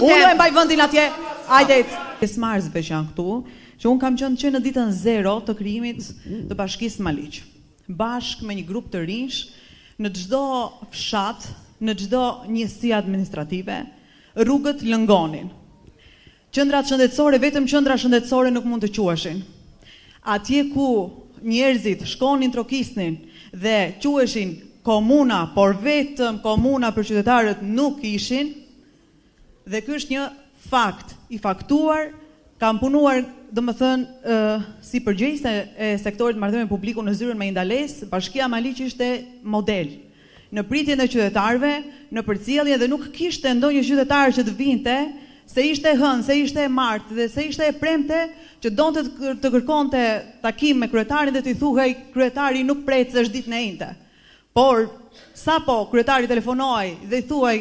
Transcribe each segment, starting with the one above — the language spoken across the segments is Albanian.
Unë e mbaj vendin atje. Hajde. Pjesëmarrësve që janë këtu, që unë kam qenë që në ditën 0 të krijimit të Bashkisë Maliq. Bashkë me një grup të rinj në çdo fshat, në çdo njësi administrative, rrugët lëngonin. Qendrat shëndetësore, vetëm qendra shëndetësore nuk mund të quheshin. Atje ku njerëzit shkonin, trokisnin dhe quheshin komuna, por vetëm komuna për qytetarët nuk ishin. Dhe ky është një fakt i faktuar. Kam punuar, domethënë, si përgjegjëse e sektorit marrëdhënie publiku në zyrën me indales, Bashkia Maliq ishte model në pritjen e qytetarëve, në përcjellje dhe nuk kishte ndonjë qytetar që të vinte se ishte hënë, se ishte e martë dhe se ishte e premte që donte të kërkonte takim me kryetarin dhe t'i thuhej kryetari nuk pret se është ditën e njëjtë. Por sapo kryetari telefonoi dhe i thuaj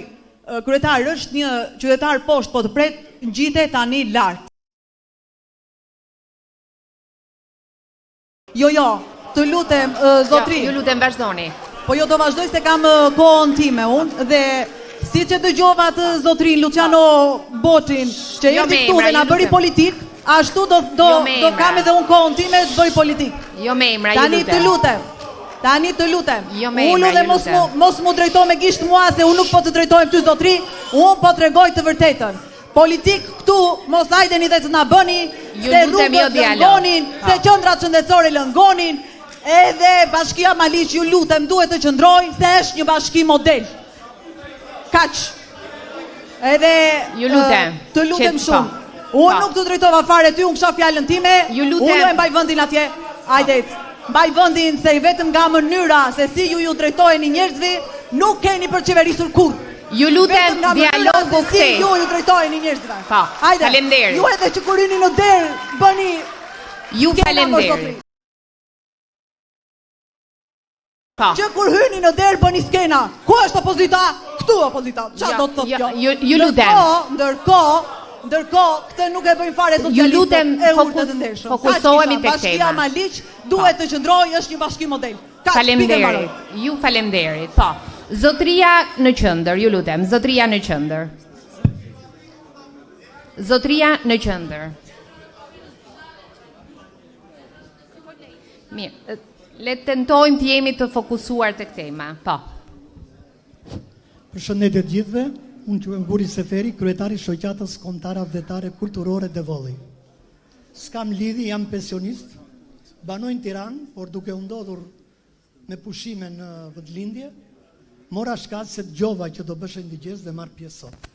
kryetari është një qytetar poshtë po të pret, ngjite tani lart. Jo, të lutem zotri. Ju lutem vazhdoni. Po jo, do vazhdoj se kam kohën time unë dhe si që dëgjova të zotrin Luciano Boçin që erdhi këtu dhe na bëri politik, ashtu do kam edhe unë kohën time të bëj politik. Jo me emra, ju lutem. Tani të lutem. Jo me emra, ju lutem. Mos mu drejtoj me gisht mua se unë nuk po të drejtoj ty zotri, unë po të regoj të vërtetën. Politik këtu mos hajdeni dhe të na bëni, se rrugët lëngonin, se qendrat shëndetësore lëngonin, edhe Bashkia Maliq ju lutem duhet të qëndroj se është një bashki model. Kaq. Edhe ju lutem. Të lutem shumë. Unë nuk të drejtova fare ty, unë kisha fjalën time. Unë e mbaj vendin atje. Hajde. Mbaj vendin se vetëm nga mënyra se si ju drejtojeni njerëzve, nuk keni për qeverisur kurrë. Ju lutem dialogu këtej. Si ju drejtojeni njerëzve. Po. Faleminderit. Ju edhe që kur hyni në derë bëni. Ju faleminderit. Që kur hyni në derë bëni skena. Ku është opozita? Këtu opozita. Qa do të thotë kjo? Ju lutem. Ndërkohë, këtë nuk e bëjmë fare socialistët. Ju lutem, fokusohemi tek tema. Bashkia Maliq duhet të qëndrojë, është një bashki model. Faleminderit. Ju faleminderit. Po. Zotria në qendër, ju lutem. Zotria në qendër. Zotria në qendër. Mirë. Le të tentojmë të jemi të fokusuar tek tema. Po. Përshëndetje të gjithëve. Unë quhem Guri Seferi, kryetari i shoqatës kombëtare avdetare kulturore Devolli. S'kam lidhje, jam pensionist, banoj në Tiranë, por duke u ndodhur me pushime në vendlindje, mora shkallë se dëgjova që do bëshë indigjes dhe marr pjesë sot.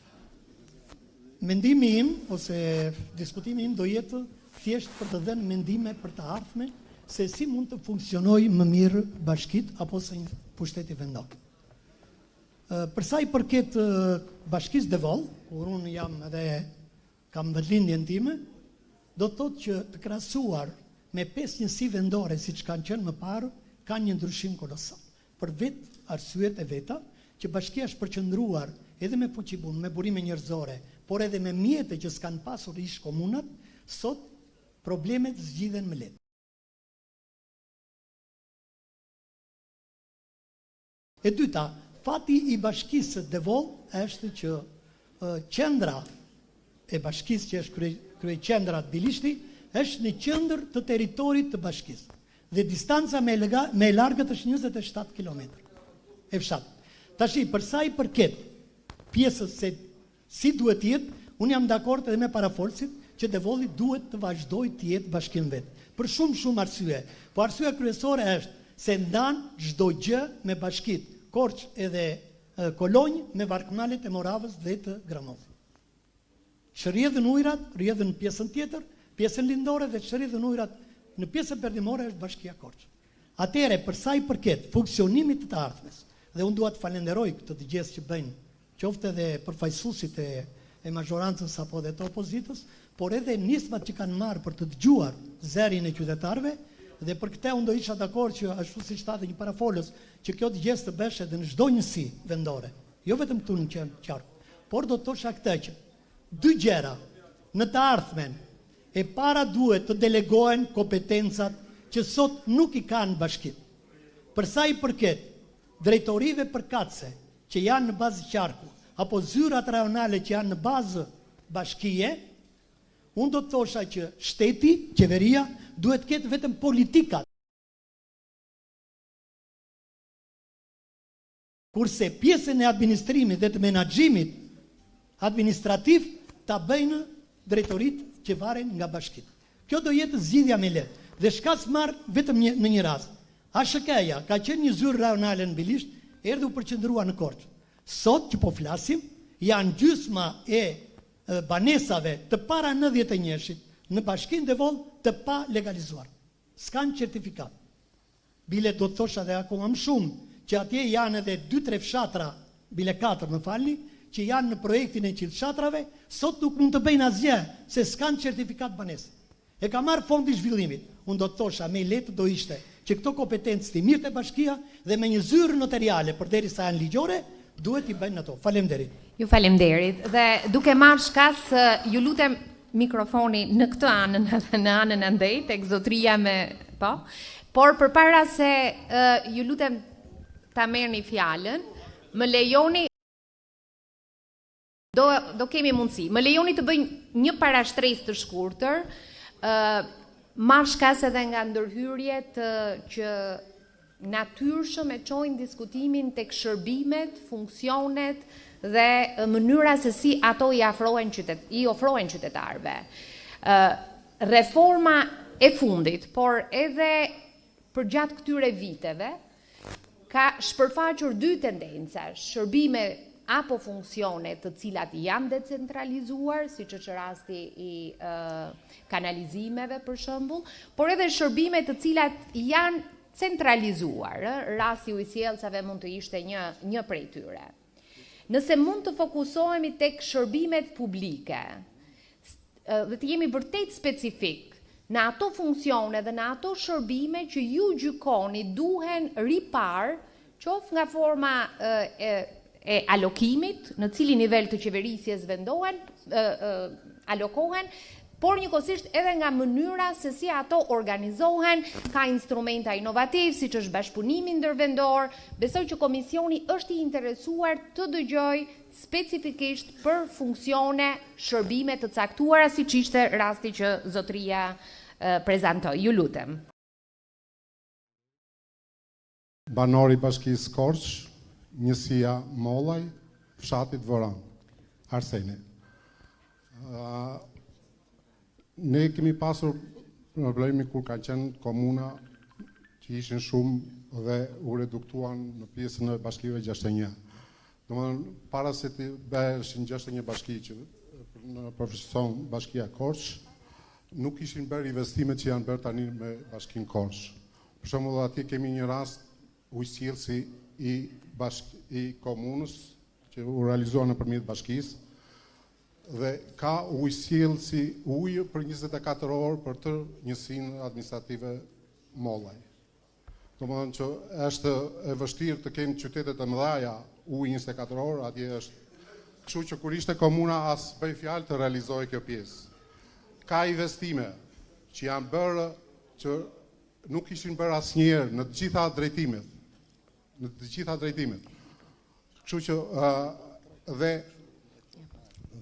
Mendimi im ose diskutimi im do jetë thjesht për të dhënë mendime për të ardhmen se si mund të funksionojë më mirë bashkit apo se një pushteti vendor. Përsa i përket Bashkisë Devoll, kur unë jam edhe kam vendlindjen time, do të thotë që të krahasuar me 5 njësi vendore siç kanë qenë më parë, ka një ndryshim kolosal. Për vetë arsyet e veta që bashkia është përqendruar edhe me fuqipunë, me burime njerëzore, por edhe me mjete që s'kan pasur ish komunat, sot problemet zgjidhen më lehtë. E dyta, fati i Bashkisë Devoll është që qendra e bashkisë që është kryeqendra Bilishti është në qendër të territorit të bashkisë dhe distanca me e largët është 27 km e fshat. Tashi, për sa i përket pjesës se si duhet të jetë, unë jam dakord edhe me parafolësit që Devolli duhet të vazhdojë të jetë bashkim vetë. Për shumë arsye. Po arsyeja kryesore është se ndan çdo gjë me bashkitë Korç edhe Kolonjë me varkëmalet e Moravës dhe të Gramofit. Shërjedhën ujrat, rjedhën në pjesën tjetër, pjesën lindore dhe shërjedhën ujrat në pjesën perëndimore është Bashkia Korç. Atëherë, për sa i përket funksionimit të ardhmes, dhe unë dua të falenderoj këtë dëgjes që bëjnë, qoftë edhe përfaqësuesit e mazhorancës apo dhe të opozitës, por edhe nismat që kanë marrë për të dëgjuar zërin e qytetarëve. Dhe për këtë unë do isha dakord që ashtu siç tha një parafolës që kjo dëgjes të bësh edhe në çdo njësi vendore, jo vetëm këtu në qark, por do të thosha këtë që dy gjëra në të ardhmen e para duhet të delegohen kompetencat që sot nuk i kanë bashkit. Për sa i përket drejtorive përkatëse që janë në bazë qarku, apo zyrat rajonale që janë në bazë bashkie, unë do të thosha që shteti, qeveria, duhet ketë vetëm politikat. Kurse pjesën e administrimit dhe të menaxhimit administrativ ta bëjnë drejtoritë që varen nga bashkitë. Kjo do jetë zgjidhja më lehtë. Dhe shka s'marr vetëm në një rast. ASHK-ja ka qenë një zyrë rajonale në Bilisht, erdhi u përqendrua në Korçë. Sot që po flasim, janë gjysma e banesave të para 91-shit në Bashkinë Devol të pa legalizuar. S'kan certifikat. Bile do të thosha dhe akoma më shumë që atje janë edhe 2-3 fshatra, bile 4 më falni, që janë në projektin e qind fshatrave, sot nuk mund të bëjnë asgjë se s'kan certifikat banese. E ka marrë fondi zhvillimit. Unë do të thosha me letë do ishte që këto kompetencë të mirë të bashkia dhe me një zyrë notariale përderisa janë ligjore, duhet i bëjnë ato. Faleminderit. Ju faleminderit. Dhe duke marrë shkas, ju lutem mikrofoni në këtë anën edhe në anën andej, tek zotria me po. Por përpara se ju lutem ta merrni fjalën, më lejoni do kemi mundësi. Më lejoni të bëj një parashtresë të shkurtër, marrë shkas edhe nga ndërhyrjet që natyrshëm e çojnë diskutimin tek shërbimet, funksionet dhe mënyra se si ato i ofrohen qytetarëve. Reforma e fundit, por edhe përgjatë këtyre viteve, ka shpërfaqur dy tendenca, shërbime apo funksione të cilat janë decentralizuar, siç është rasti i kanalizimeve për shembull, por edhe shërbime të cilat janë centralizuar. Rasti i sjellsave mund të ishte një prej tyre. Nëse mund të fokusohemi tek shërbimet publike, dhe të jemi vërtet specifik në ato funksione dhe në ato shërbime që ju gjykoni duhen ripar, qoftë nga forma e alokimit, në cili nivel të qeverisjes vendohen, alokohen, por njëkohësisht edhe nga mënyra se si ato organizohen, ka instrumenta inovativ, siç është bashkëpunimi ndërvendor. Besoj që komisioni është i interesuar të dëgjoj specifikisht për funksione, shërbime të caktuara, siç ishte rasti që zotria prezantoi. Ju lutem. Banori Bashkisë Korçë, njësia Mollaj, fshatit Voran, Arseni. Ne kemi pasur problemi kur ka qenë komuna që ishin shumë dhe u reduktuan në pjesën e bashkive 61. Domethënë, para se të bëheshin 61 bashki që në përfshison Bashkia Korçë, nuk ishin bërë investimet që janë bërë tani me Bashkinë Korçë. Për shembull, atje kemi një rast ujësjellsi i komunës që u realizuar nëpërmjet bashkisë dhe ka ujësjellsi ujë për 24 orë për të njësinë administrative Mollaj. Domethënë që është e vështirë të kenë qytete të mëdha ujë 24 orë, atje është. Kështu që kur ishte komuna as bëj fjalë të realizojë kjo pjesë. Ka investime që janë bërë që nuk ishin bërë asnjëherë në të gjitha drejtimet. Në të gjitha drejtimet. Kështu që dhe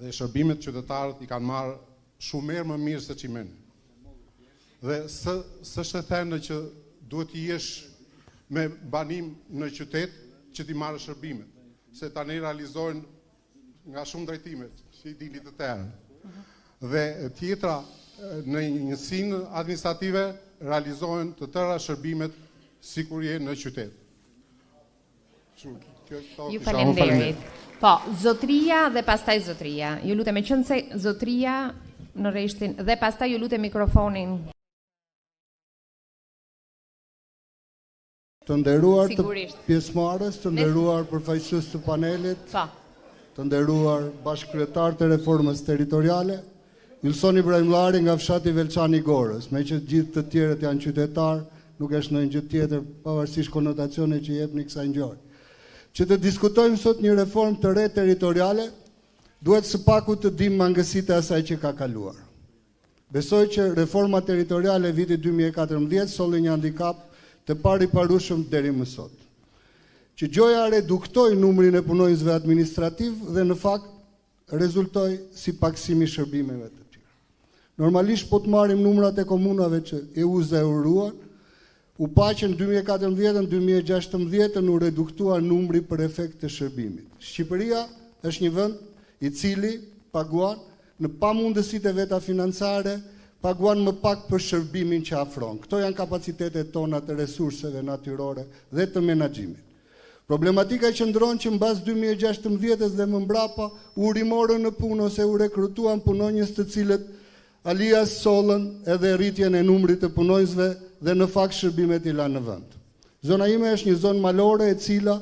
shërbimet qytetarët i kanë marrë shumë më mirë se çimen. Dhe s'është e thënë që duhet të jesh me banim në qytet që ti marrë shërbimet, se tani realizohen nga shumë drejtimet, që i dini të tërë. Dhe tjetra, në njësinë administrative, realizohen të tëra shërbimet sikur jenë në qytet. Ju faleminderit. Po, zotria dhe pastaj zotria. Ju lutem, me qenë se zotria në rreshtin dhe pastaj ju lutem mikrofonin. Të nderuar të pjesëmarrës, të nderuar përfaqësues të panelit, të nderuar bashkëkryetar të reformës territoriale, Ylson Ibrahimllari nga fshati Velçani i Gorës, me që gjithë të tjerët janë qytetar, nuk është ndonjë gjë tjetër pavarësisht konotacionit që jepni kësaj ngjarje. Që të diskutojmë sot një reformë të re territoriale, duhet së paku të dimë mangësitë e asaj që ka kaluar. Besoj që reforma territoriale e vitit 2014 solli një handikap të pariparueshëm deri më sot. që Gjoja reduktoi numrin e punonjësve administrativ dhe në fakt rezultoi si paksimi i shërbimeve të tjera. Normalisht po të marrim numrat e komunave që EU-za e uruan, u pa që në 2014-2016 u reduktua numri për efekt të shërbimit. Shqipëria është një vend i cili paguan në pamundësitë e veta financare, paguan më pak për shërbimin që afron. Këto janë kapacitetet tona të resurseve natyrore dhe të menaxhimit. Problematika qëndron që mbas 2016 dhe më mbrapa u rimorën në punë ose u rekrutuan punonjës të cilët alias sollën edhe rritjen e numrit të punonjësve dhe në fakt shërbimet i lanë në vend. Zona ime është një zonë malore e cila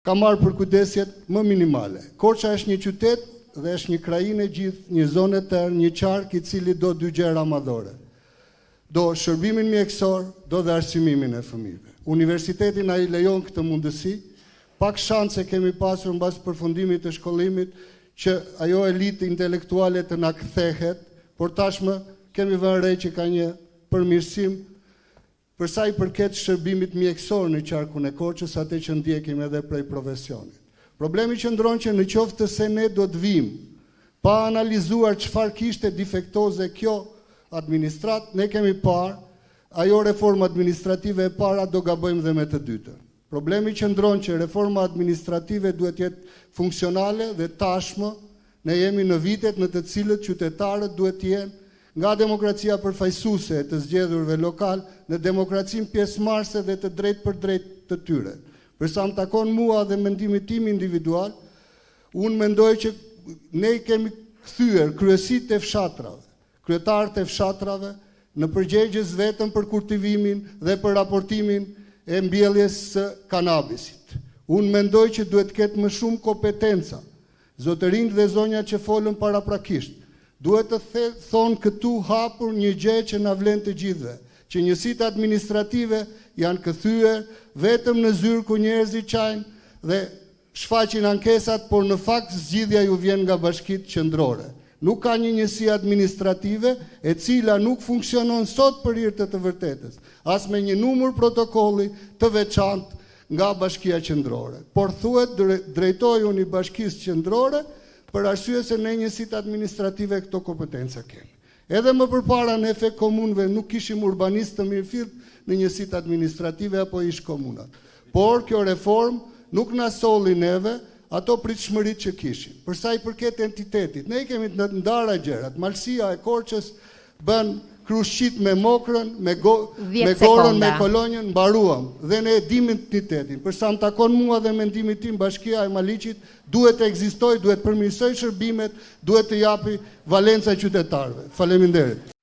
ka marrë për kujdesjet më minimale. Korça është një qytet dhe është një krajinë e gjithë, një zonë e tërë, një qark i cili do dy gjëra madhore. Do shërbimin mjekësor, do dhe arsimimin e fëmijëve. Universiteti na i lejon këtë mundësi, pak shanse kemi pasur mbas përfundimit të shkollimit që ajo elitë intelektuale të na kthehet, por tashmë kemi vënë re që ka një përmirësim për sa i përket shërbimit mjekësor në qarkun e Korçës, atë që ndjekim edhe prej profesionit. Problemi qëndron që në qoftë se ne do të vim pa analizuar çfarë kishte defektoze kjo administrat, ne kemi parë ajo reforma administrative e para do gabojmë dhe me të dytën. Problemi qëndron që reforma administrative duhet jetë funksionale dhe tashmë ne jemi në vitet në të cilët qytetarët duhet të jenë nga demokracia përfaqësuese e të zgjedhurve lokal në demokracinë pjesëmarrëse dhe të drejtë për drejtë të tyre. Përsa më takon mua dhe mendimin tim individual, unë mendoj që ne kemi kthyer kryesitë e fshatrave, kryetarët e fshatrave në përgjegjës vetëm për kultivimin dhe për raportimin e mbjelljes së kanabisit. Unë mendoj që duhet ketë më shumë kompetenca, zotërinjtë dhe zonja që folën paraprakisht. Duhet të thonë këtu hapur një gjë që na vlen të gjithëve, që njësitë administrative janë kthyer vetëm në zyrë ku njerëzit qajnë dhe shfaqin ankesat, por në fakt zgjidhja ju vjen nga bashkitë qendrore. Nuk ka një njësi administrative e cila nuk funksionon sot për hir të vërtetës, as me një numër protokolli të veçantë nga Bashkia Qendrore. Por thuhet drejtoi unë i Bashkisë Qendrore për arsye se ne njësitë administrative këto kompetenca kemi. Edhe më përpara në efekt komunëve nuk kishim urbanistë të mirëfillt në njësitë administrative apo ish komunat. Por kjo reformë nuk na solli neve ato pritshmërit që kishim. Për sa i përket entitetit, ne kemi të ndara gjërat. Malësia e Korçës bën Krushqit me Mokrën, me Gorën, me Kolonjën, mbaruam dhe ne e dimë entitetin. Për sa më takon mua dhe mendimin tim, Bashkia e Maliqit duhet të ekzistojë, duhet të përmirësojë shërbimet, duhet të japi valenca qytetarëve. Faleminderit.